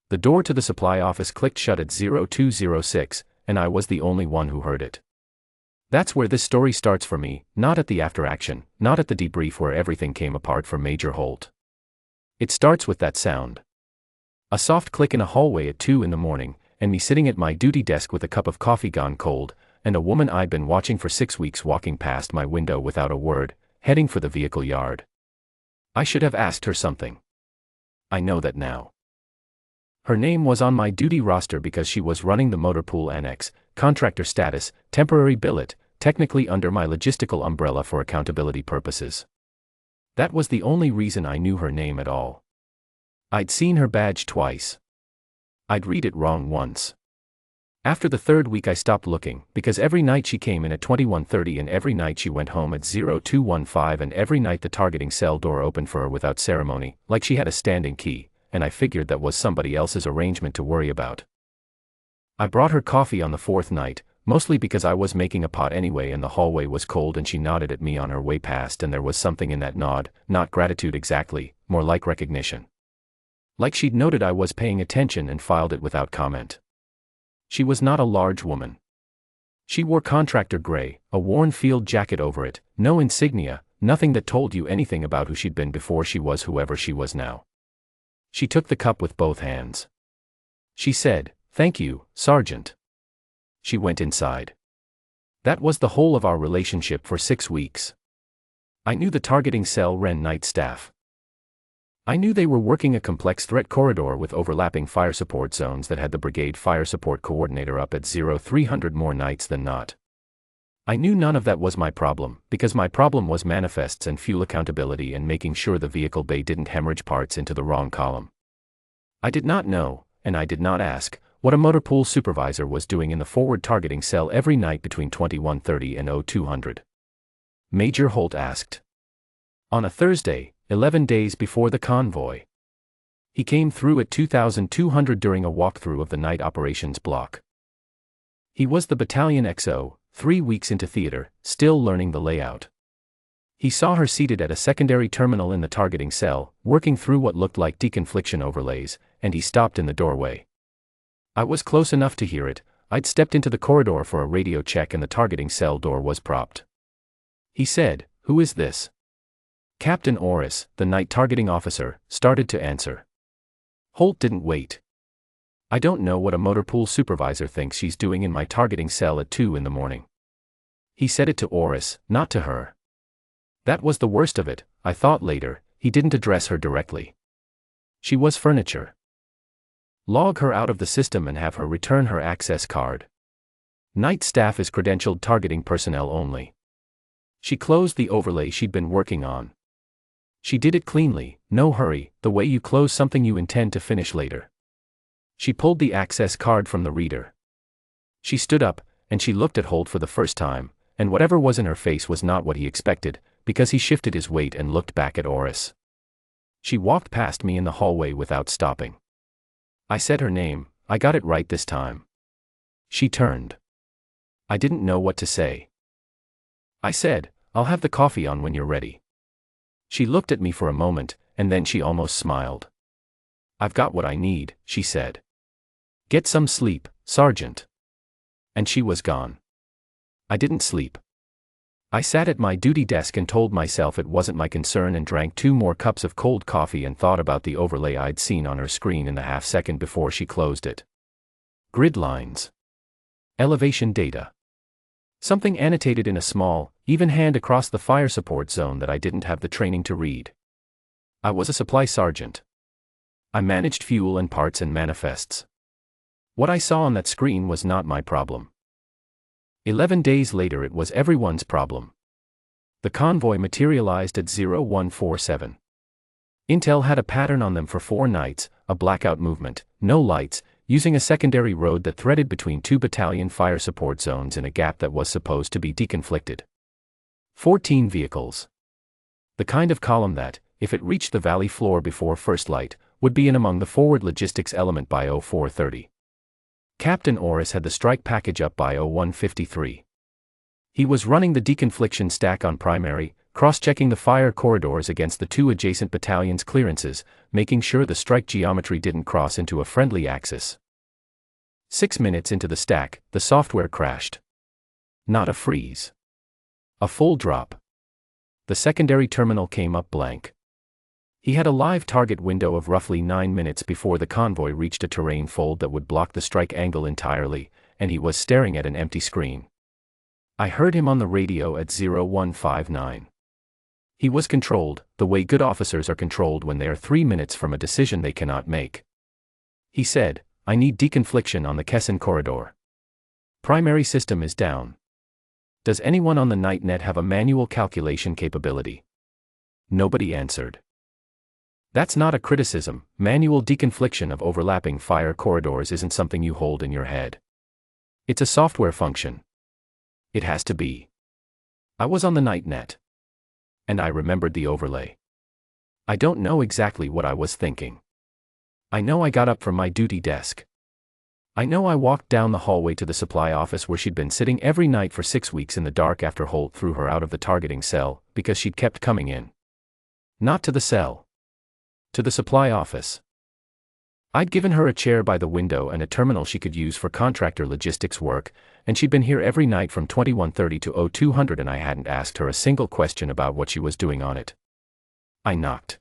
The door to the supply office clicked shut at 0206, and I was the only one who heard it. That's where this story starts for me, not at the after-action, not at the debrief where everything came apart for Major Holt. It starts with that sound. A soft click in a hallway at 2 in the morning, and me sitting at my duty desk with a cup of coffee gone cold, and a woman I'd been watching for 6 weeks walking past my window without a word, heading for the vehicle yard. I should have asked her something. I know that now. Her name was on my duty roster because she was running the motor pool annex, contractor status, temporary billet, technically under my logistical umbrella for accountability purposes. That was the only reason I knew her name at all. I'd seen her badge twice. I'd read it wrong once. After the third week I stopped looking, because every night she came in at 21:30 and every night she went home at 0215 and every night the targeting cell door opened for her without ceremony, like she had a standing key, and I figured that was somebody else's arrangement to worry about. I brought her coffee on the fourth night, mostly because I was making a pot anyway and the hallway was cold and she nodded at me on her way past and there was something in that nod, not gratitude exactly, more like recognition. Like she'd noted I was paying attention and filed it without comment. She was not a large woman. She wore contractor gray, a worn field jacket over it, no insignia, nothing that told you anything about who she'd been before she was whoever she was now. She took the cup with both hands. She said, "Thank you, Sergeant." She went inside. That was the whole of our relationship for 6 weeks. I knew the targeting cell ran night staff. I knew they were working a complex threat corridor with overlapping fire support zones that had the brigade fire support coordinator up at 0300 more nights than not. I knew none of that was my problem, because my problem was manifests and fuel accountability and making sure the vehicle bay didn't hemorrhage parts into the wrong column. I did not know, and I did not ask, what a motor pool supervisor was doing in the forward targeting cell every night between 21:30 and 0200. Major Holt asked. On a Thursday, 11 days before the convoy. He came through at 2200 during a walkthrough of the night operations block. He was the battalion XO, 3 weeks into theater, still learning the layout. He saw her seated at a secondary terminal in the targeting cell, working through what looked like deconfliction overlays, and he stopped in the doorway. I was close enough to hear it. I'd stepped into the corridor for a radio check and the targeting cell door was propped. He said, "Who is this?" Captain Orris, the night targeting officer, started to answer. Holt didn't wait. "I don't know what a motor pool supervisor thinks she's doing in my targeting cell at 2 in the morning." He said it to Orris, not to her. That was the worst of it, I thought later, he didn't address her directly. She was furniture. Log her out of the system and have her return her access card. Night staff is credentialed targeting personnel only. She closed the overlay she'd been working on. She did it cleanly, no hurry, the way you close something you intend to finish later. She pulled the access card from the reader. She stood up, and she looked at Holt for the first time, and whatever was in her face was not what he expected, because he shifted his weight and looked back at Orris. She walked past me in the hallway without stopping. I said her name, I got it right this time. She turned. I didn't know what to say. I said, "I'll have the coffee on when you're ready." She looked at me for a moment, and then she almost smiled. "I've got what I need," she said. "Get some sleep, Sergeant." And she was gone. I didn't sleep. I sat at my duty desk and told myself it wasn't my concern and drank 2 more cups of cold coffee and thought about the overlay I'd seen on her screen in the half-second before she closed it. Grid lines. Elevation data. Something annotated in a small, even hand across the fire support zone that I didn't have the training to read. I was a supply sergeant. I managed fuel and parts and manifests. What I saw on that screen was not my problem. 11 days later it was everyone's problem. The convoy materialized at 0147. Intel had a pattern on them for 4 nights, a blackout movement, no lights, using a secondary road that threaded between 2 battalion fire support zones in a gap that was supposed to be deconflicted. 14 vehicles. The kind of column that, if it reached the valley floor before first light, would be in among the forward logistics element by 0430. Captain Orris had the strike package up by 0153. He was running the deconfliction stack on primary, cross-checking the fire corridors against the 2 adjacent battalions' clearances, making sure the strike geometry didn't cross into a friendly axis. 6 minutes into the stack, the software crashed. Not a freeze. A full drop. The secondary terminal came up blank. He had a live target window of roughly 9 minutes before the convoy reached a terrain fold that would block the strike angle entirely, and he was staring at an empty screen. I heard him on the radio at 0159. He was controlled, the way good officers are controlled when they are 3 minutes from a decision they cannot make. He said, "I need deconfliction on the Kessin corridor. Primary system is down. Does anyone on the night net have a manual calculation capability?" Nobody answered. That's not a criticism. Manual deconfliction of overlapping fire corridors isn't something you hold in your head. It's a software function. It has to be. I was on the night net. And I remembered the overlay. I don't know exactly what I was thinking. I know I got up from my duty desk. I know I walked down the hallway to the supply office where she'd been sitting every night for 6 weeks in the dark after Holt threw her out of the targeting cell, because she'd kept coming in. Not to the cell. To the supply office. I'd given her a chair by the window and a terminal she could use for contractor logistics work, and she'd been here every night from 2130 to 0200 and I hadn't asked her a single question about what she was doing on it. I knocked.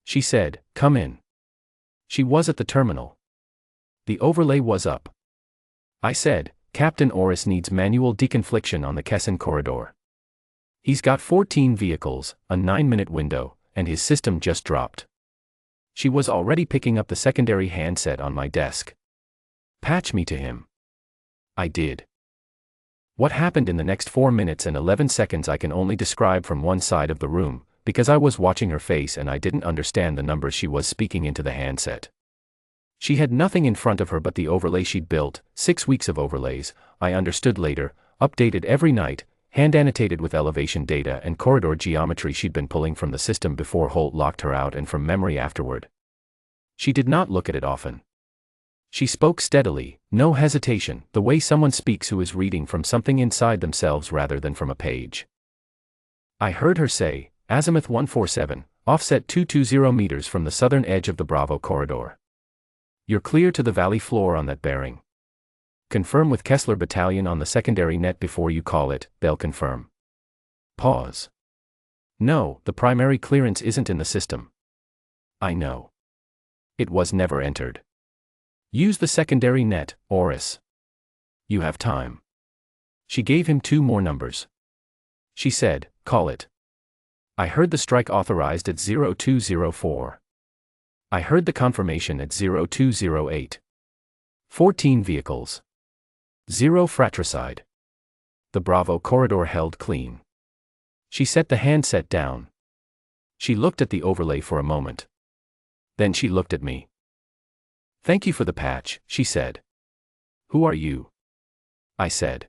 She said, "Come in." She was at the terminal. The overlay was up. I said, "Captain Orris needs manual deconfliction on the Kessin corridor. He's got 14 vehicles, a 9-minute window, and his system just dropped." She was already picking up the secondary handset on my desk. "Patch me to him." I did. What happened in the next 4 minutes and 11 seconds I can only describe from one side of the room, because I was watching her face and I didn't understand the numbers she was speaking into the handset. She had nothing in front of her but the overlay she'd built, 6 weeks of overlays, I understood later, updated every night, hand-annotated with elevation data and corridor geometry she'd been pulling from the system before Holt locked her out and from memory afterward. She did not look at it often. She spoke steadily, no hesitation, the way someone speaks who is reading from something inside themselves rather than from a page. I heard her say, "Azimuth 147, offset 220 meters from the southern edge of the Bravo corridor. You're clear to the valley floor on that bearing. Confirm with Kessler Battalion on the secondary net before you call it, they'll confirm." Pause. "No, the primary clearance isn't in the system." "I know. It was never entered. Use the secondary net, Orris. You have time." She gave him 2 more numbers. She said, "Call it." I heard the strike authorized at 0204. I heard the confirmation at 0208. 14 vehicles. 0 fratricide. The Bravo corridor held clean. She set the handset down. She looked at the overlay for a moment. Then she looked at me. "Thank you for the patch," she said. "Who are you?" I said.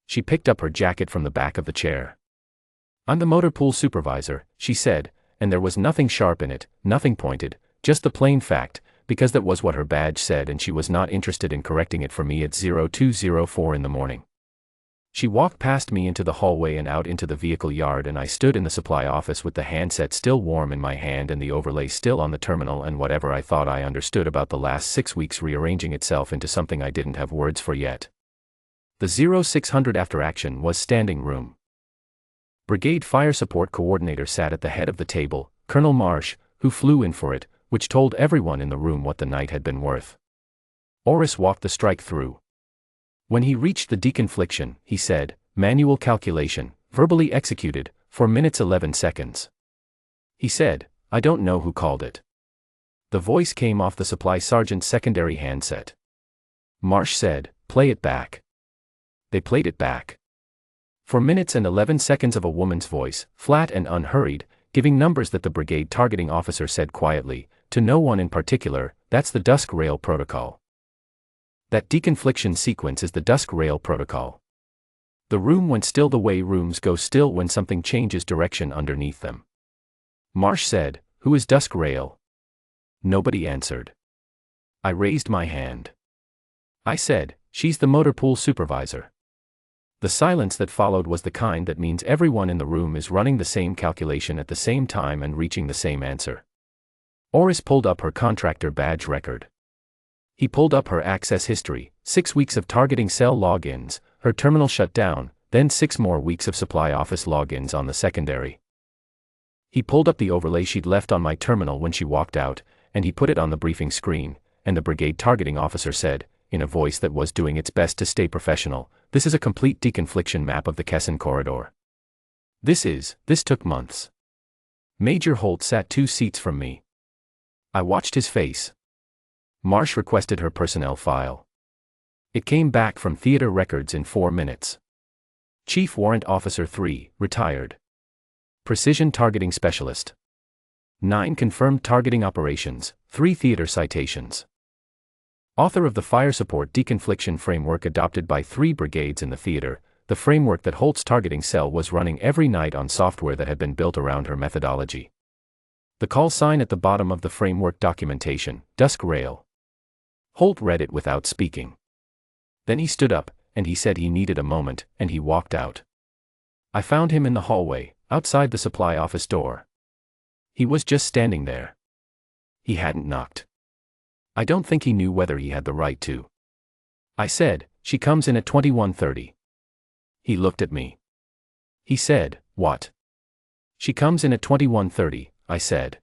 She picked up her jacket from the back of the chair. "I'm the motor pool supervisor," she said, and there was nothing sharp in it, nothing pointed, just the plain fact, because that was what her badge said and she was not interested in correcting it for me at 0204 in the morning. She walked past me into the hallway and out into the vehicle yard and I stood in the supply office with the handset still warm in my hand and the overlay still on the terminal and whatever I thought I understood about the last 6 weeks rearranging itself into something I didn't have words for yet. The 0600 after action was standing room. Brigade Fire Support Coordinator sat at the head of the table, Colonel Marsh, who flew in for it, which told everyone in the room what the night had been worth. Orris walked the strike through. When he reached the deconfliction, he said, "Manual calculation, verbally executed, 4 minutes 11 seconds. He said, "I don't know who called it." The voice came off the supply sergeant's secondary handset. Marsh said, "Play it back." They played it back. 4 minutes and 11 seconds of a woman's voice, flat and unhurried, giving numbers that the brigade targeting officer said quietly, to no one in particular, "That's the Dusk rail protocol. That deconfliction sequence is the Dusk rail protocol." The room went still the way rooms go still when something changes direction underneath them. Marsh said, "Who is Dusk rail?" Nobody answered. I raised my hand. I said, "She's the motor pool supervisor." The silence that followed was the kind that means everyone in the room is running the same calculation at the same time and reaching the same answer. Oris pulled up her contractor badge record. He pulled up her access history, 6 weeks of targeting cell logins, her terminal shut down, then 6 more weeks of supply office logins on the secondary. He pulled up the overlay she'd left on my terminal when she walked out, and he put it on the briefing screen, and the brigade targeting officer said, in a voice that was doing its best to stay professional, "This is a complete deconfliction map of the Kessin corridor. This took months." Major Holt sat 2 seats from me. I watched his face. Marsh requested her personnel file. It came back from theater records in 4 minutes. Chief Warrant Officer 3, retired. Precision Targeting Specialist. 9 confirmed targeting operations, 3 theater citations. Author of the fire support deconfliction framework adopted by 3 brigades in the theater, the framework that Holt's targeting cell was running every night on software that had been built around her methodology. The call sign at the bottom of the framework documentation, Dusk Rail. Holt read it without speaking. Then he stood up, and he said he needed a moment, and he walked out. I found him in the hallway, outside the supply office door. He was just standing there. He hadn't knocked. I don't think he knew whether he had the right to. I said, "She comes in at 21:30. He looked at me. He said, "What?" "She comes in at 21:30, I said.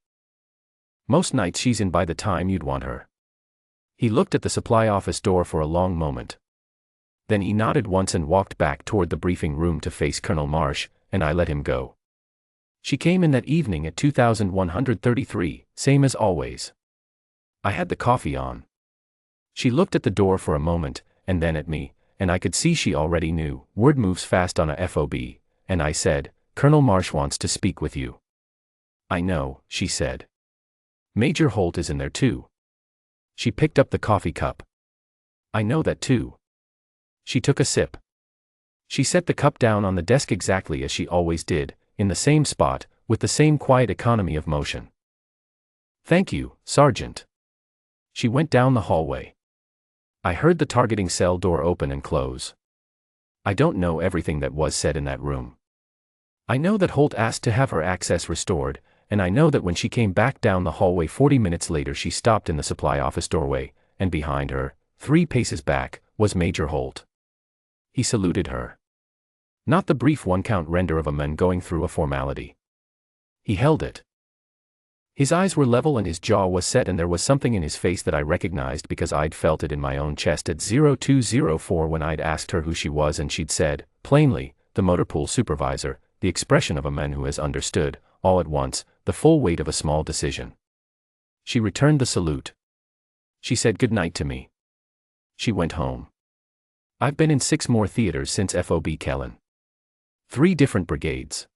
"Most nights she's in by the time you'd want her." He looked at the supply office door for a long moment. Then he nodded once and walked back toward the briefing room to face Colonel Marsh, and I let him go. "She came in that evening at 2133, same as always. I had the coffee on." She looked at the door for a moment, and then at me, and I could see she already knew. Word moves fast on a FOB, and I said, "Colonel Marsh wants to speak with you." "I know," she said. "Major Holt is in there too." She picked up the coffee cup. "I know that too." She took a sip. She set the cup down on the desk exactly as she always did, in the same spot, with the same quiet economy of motion. "Thank you, Sergeant." She went down the hallway. I heard the targeting cell door open and close. I don't know everything that was said in that room. I know that Holt asked to have her access restored, and I know that when she came back down the hallway 40 minutes later she stopped in the supply office doorway, and behind her, 3 paces back, was Major Holt. He saluted her. Not the brief one-count render of a man going through a formality. He held it. His eyes were level and his jaw was set, and there was something in his face that I recognized because I'd felt it in my own chest at 0204 when I'd asked her who she was and she'd said, plainly, the motor pool supervisor, the expression of a man who has understood, all at once, the full weight of a small decision. She returned the salute. She said good night to me. She went home. I've been in 6 more theaters since FOB Kellen. 3 different brigades.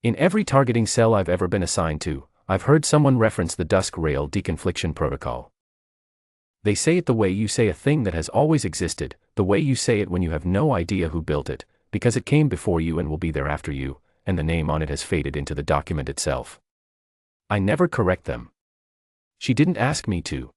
In every targeting cell I've ever been assigned to, I've heard someone reference the Dusk Rail deconfliction protocol. They say it the way you say a thing that has always existed, the way you say it when you have no idea who built it, because it came before you and will be there after you, and the name on it has faded into the document itself. I never correct them. She didn't ask me to.